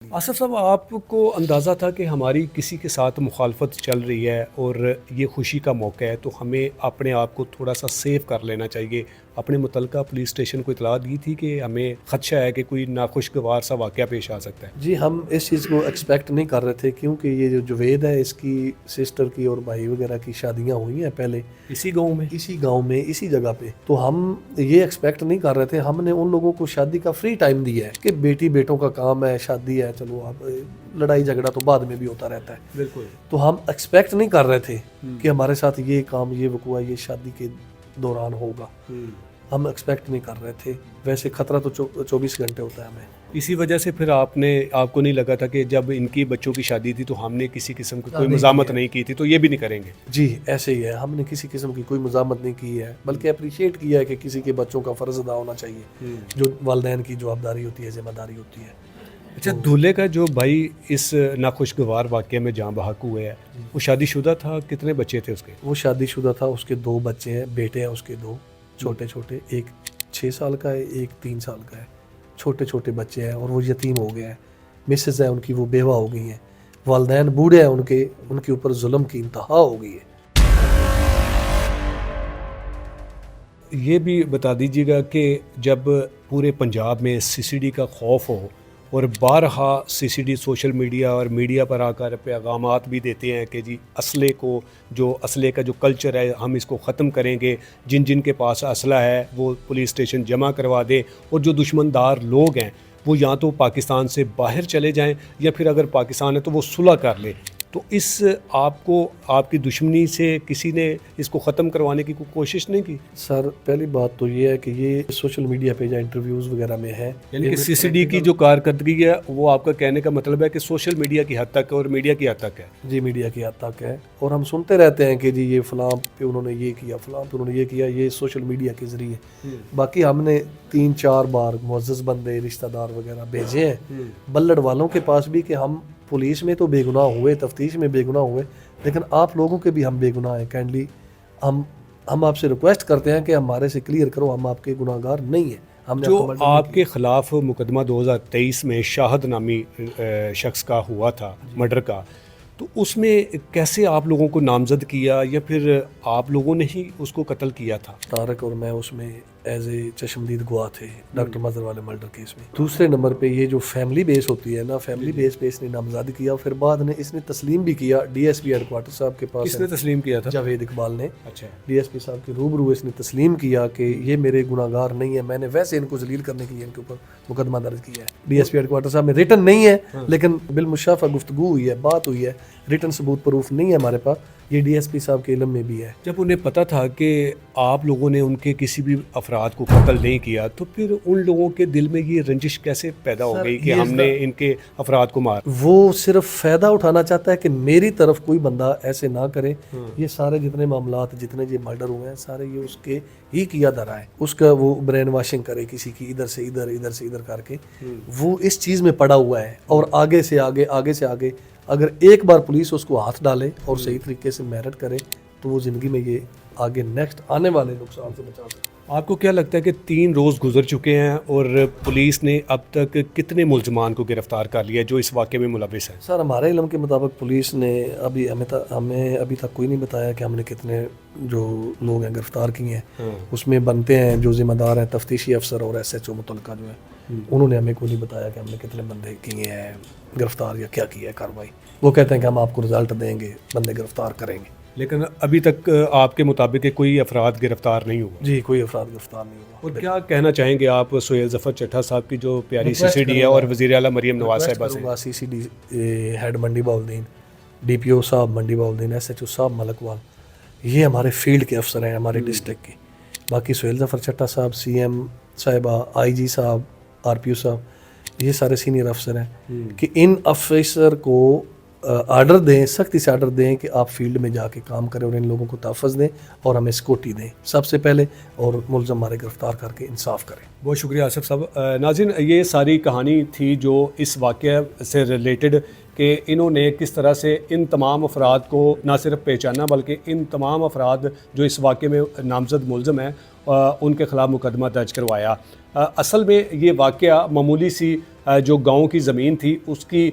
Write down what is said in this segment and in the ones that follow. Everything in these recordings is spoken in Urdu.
آصف صاحب، آپ کو اندازہ تھا کہ ہماری کسی کے ساتھ مخالفت چل رہی ہے اور یہ خوشی کا موقع ہے تو ہمیں اپنے آپ کو تھوڑا سا سیف کر لینا چاہیے؟ اپنے متعلقہ پولیس اسٹیشن کو اطلاع دی تھی کہ ہمیں خدشہ ہے کہ کوئی ناخوشگوار سا واقعہ پیش آ سکتا ہے؟ جی، ہم اس چیز کو ایکسپیکٹ نہیں کر رہے تھے کیونکہ یہ جو جوید ہے اس کی سسٹر کی اور بھائی وغیرہ کی شادیاں ہوئی ہیں پہلے اسی گاؤں میں اسی جگہ پہ، تو ہم یہ ایکسپیکٹ نہیں کر رہے تھے. ہم نے ان لوگوں کو شادی کا فری ٹائم دیا ہے کہ بیٹی بیٹوں کا کام ہے، شادی ہے، چلو اب لڑائی جھگڑا تو بعد میں بھی ہوتا رہتا ہے. بالکل. تو ہم ایکسپیکٹ نہیں کر رہے تھے کہ ہمارے ساتھ یہ کام، یہ وقوع یہ شادی کے دوران ہوگا. ہم ایکسپیکٹ نہیں کر رہے تھے. ویسے خطرہ تو 24 گھنٹے ہوتا ہے ہمیں. اسی وجہ سے پھر آپ کو نہیں لگا تھا کہ جب ان کی بچوں کی شادی تھی تو ہم نے کسی قسم کی کوئی مزاحمت نہیں کی تھی تو یہ بھی نہیں کریں گے؟ جی ایسے ہی ہے، ہم نے کسی قسم کی کوئی مزاحمت نہیں کی ہے، بلکہ اپریشیٹ کیا ہے کہ کسی کے بچوں کا فرض ادا ہونا چاہیے، جو والدین کی جوابداری ہوتی ہے، ذمہ داری ہوتی ہے. اچھا، دولہے کا جو بھائی اس ناخوشگوار واقعے میں جاں بحق ہوئے ہے، وہ شادی شدہ تھا؟ کتنے بچے تھے اس کے؟ وہ شادی شدہ تھا. اس کے 2 بچے ہیں، بیٹے ہیں اس کے 2 چھوٹے چھوٹے، ایک 6 سال کا ہے، ایک 3 سال کا ہے. چھوٹے چھوٹے بچے ہیں اور وہ یتیم ہو گیا ہے. مسز ہے ان کی، وہ بیوہ ہو گئی ہیں. والدین بوڑھے ہیں ان کے اوپر ظلم کی انتہا ہو گئی ہے. یہ بھی بتا دیجیے گا کہ جب پورے پنجاب میں سی سی ڈی کا خوف ہو اور بارہا سی سی ڈی سوشل میڈیا اور میڈیا پر آ کر پیغامات بھی دیتے ہیں کہ جی اسلحے کا جو کلچر ہے ہم اس کو ختم کریں گے، جن کے پاس اسلحہ ہے وہ پولیس اسٹیشن جمع کروا دیں، اور جو دشمندار لوگ ہیں وہ یا تو پاکستان سے باہر چلے جائیں یا پھر اگر پاکستان ہے تو وہ صلح کر لیں. تو آپ کی دشمنی سے کسی نے اس کو ختم کروانے کی کوئی کوشش نہیں کی؟ سر پہلی بات تو یہ ہے کہ یہ سوشل میڈیا پہ یا انٹرویوز وغیرہ میں ہے، یعنی کہ سی سی ڈی کی جو کارکردگی ہے وہ آپ کا کہنے کا مطلب ہے کہ سوشل میڈیا کی حد تک اور میڈیا کی حد تک ہے؟ جی میڈیا کی حد تک ہے، اور ہم سنتے رہتے ہیں کہ جی یہ فلاں پہ انہوں نے یہ کیا، فلاں پہ انہوں نے یہ کیا، یہ سوشل میڈیا کے ذریعے. باقی ہم نے 3-4 بار معزز بندے رشتہ دار وغیرہ بھیجے ہیں بلڑ والوں کے پاس بھی کہ ہم پولیس میں تو بے گناہ ہوئے، تفتیش میں بے گناہ ہوئے، لیکن آپ لوگوں کے بھی ہم بے گناہ ہیں. کائنڈلی ہم آپ سے ریکویسٹ کرتے ہیں کہ ہمارے سے کلیئر کرو، ہم آپ کے گناہ گار نہیں ہیں. جو آپ کے خلاف مقدمہ 2023 میں شاہد نامی شخص کا ہوا تھا مرڈر کا، تو اس میں کیسے آپ لوگوں کو نامزد کیا یا پھر آپ لوگوں نے ہی اس کو قتل کیا تھا؟ طارق اور میں اس میں ایز اے چشمدید گواہ تھے ڈاکٹر مظہر والے مرڈر کیس میں. دوسرے نمبر پہ یہ جو فیملی بیس ہوتی ہے نا، فیملی بیس پہ اس نے نامزد کیا، پھر بعد میں اس نے تسلیم بھی کیا D S P headquarter صاحب کے پاس. کس نے تسلیم کیا تھا؟ جاوید اقبال نے. اچھا. ڈی ایس پی صاحب کے روبرو اس نے تسلیم کیا کہ یہ میرے گناہ گار نہیں ہے، میں نے ویسے ان کو ذلیل کرنے کے لیے ان کے اوپر مقدمہ درج کیا ہے. D S P headquarter صاحب میں ریٹن نہیں ہے، لیکن بالمشافہ گفتگو ہوئی ہے، بات ہوئی ہے، ریٹن ثبوت پروف نہیں ہے ہمارے پاس. یہ ڈی ایس پی صاحب کے علم میں بھی ہے. جب انہیں پتہ تھا کہ آپ لوگوں نے ان کے کسی بھی افراد کو قتل نہیں کیا تو پھر ان لوگوں کے دل میں یہ رنجش کیسے پیدا ہو گئی کہ ہم نے ان کے افراد کو مار؟ وہ صرف فائدہ اٹھانا چاہتا ہے کہ میری طرف کوئی بندہ ایسے نہ کرے. یہ سارے جتنے معاملات، جتنے یہ مرڈر ہوئے ہیں، سارے یہ اس کے ہی کیا دھرا ہے. اس کا وہ برین واشنگ کرے کسی کی، ادھر سے ادھر، ادھر سے ادھر کر کے وہ اس چیز میں پڑا ہوا ہے. اور آگے سے آگے اگر ایک بار پولیس اس کو ہاتھ ڈالے اور صحیح طریقے سے میرٹ کرے تو وہ زندگی میں یہ آگے نیکسٹ آنے والے نقصان سے بچا سکتے. آپ کو کیا لگتا ہے کہ 3 روز گزر چکے ہیں اور پولیس نے اب تک کتنے ملزمان کو گرفتار کر لیا جو اس واقعے میں ملوث ہیں؟ سر ہمارے علم کے مطابق پولیس نے ہمیں ابھی تک کوئی نہیں بتایا کہ ہم نے کتنے جو لوگ ہیں گرفتار کیے ہیں. اس میں بنتے ہیں جو ذمہ دار ہیں تفتیشی افسر اور ایس ایچ او متعلقہ جو ہے، انہوں نے ہمیں کوئی نہیں بتایا کہ ہم نے کتنے بندے کیے ہیں گرفتار یا کیا کیا ہے کارروائی. وہ کہتے ہیں کہ ہم آپ کو رزلٹ دیں گے، بندے گرفتار کریں گے، لیکن ابھی تک آپ کے مطابق کوئی افراد گرفتار نہیں ہوا؟ جی کوئی افراد گرفتار نہیں ہوا. اور کیا کہنا چاہیں گے آپ سہیل ظفر چٹھا صاحب کی جو پیاری سی سی ڈی ہے اور وزیر اعلیٰ مریم نواز صاحبہ سے؟ سی سی ڈی ہیڈ منڈی باؤلدین، ڈی پی او صاحب منڈی باؤلدین، ایس ایچ او صاحب ملک وال، یہ ہمارے فیلڈ کے افسر ہیں ہمارے ڈسٹرکٹ کے. باقی سہیل ظفر چٹھا صاحب، سی ایم صاحبہ، آئی جی صاحب، آر پی او صاحب، یہ سارے سینئر افسر ہیں کہ ان افسر کو آرڈر دیں، سختی سے آرڈر دیں کہ آپ فیلڈ میں جا کے کام کریں اور ان لوگوں کو تحفظ دیں اور ہمیں سکیورٹی دیں سب سے پہلے، اور ملزم ہمارے گرفتار کر کے انصاف کریں. بہت شکریہ آصف صاحب. ناظرین، یہ ساری کہانی تھی جو اس واقعہ سے ریلیٹڈ کہ انہوں نے کس طرح سے ان تمام افراد کو نہ صرف پہچانا بلکہ ان تمام افراد جو اس واقعے میں نامزد ملزم ہیں ان کے خلاف مقدمہ درج کروایا۔ اصل میں یہ واقعہ معمولی سی جو گاؤں کی زمین تھی اس کی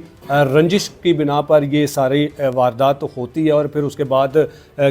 رنجش کی بنا پر یہ ساری واردات ہوتی ہے، اور پھر اس کے بعد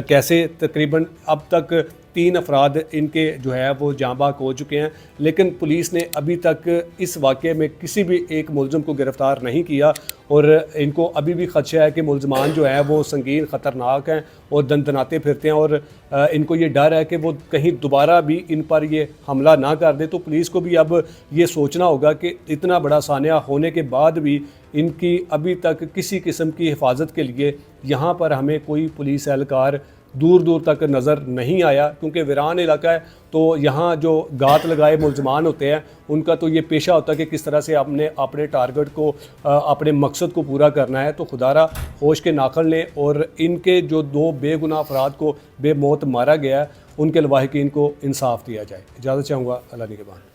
کیسے تقریباً اب تک 3 افراد ان کے جو ہے وہ جاں بحق ہو چکے ہیں، لیکن پولیس نے ابھی تک اس واقعے میں کسی بھی ایک ملزم کو گرفتار نہیں کیا، اور ان کو ابھی بھی خدشہ ہے کہ ملزمان جو ہیں وہ سنگین خطرناک ہیں اور دندناتے پھرتے ہیں، اور ان کو یہ ڈر ہے کہ وہ کہیں دوبارہ بھی ان پر یہ حملہ نہ کر دے۔ تو پولیس کو بھی اب یہ سوچنا ہوگا کہ اتنا بڑا سانحہ ہونے کے بعد بھی ان کی ابھی تک کسی قسم کی حفاظت کے لیے یہاں پر ہمیں کوئی پولیس اہلکار دور دور تک نظر نہیں آیا، کیونکہ ویران علاقہ ہے تو یہاں جو گات لگائے ملزمان ہوتے ہیں ان کا تو یہ پیشہ ہوتا ہے کہ کس طرح سے ہم نے اپنے ٹارگٹ کو اپنے مقصد کو پورا کرنا ہے۔ تو خدا را ہوش کے ناخن لیں، اور ان کے جو 2 بے گناہ افراد کو بے موت مارا گیا ہے ان کے لواحقین کو انصاف دیا جائے۔ اجازت چاہوں گا، اللہ نگہبان۔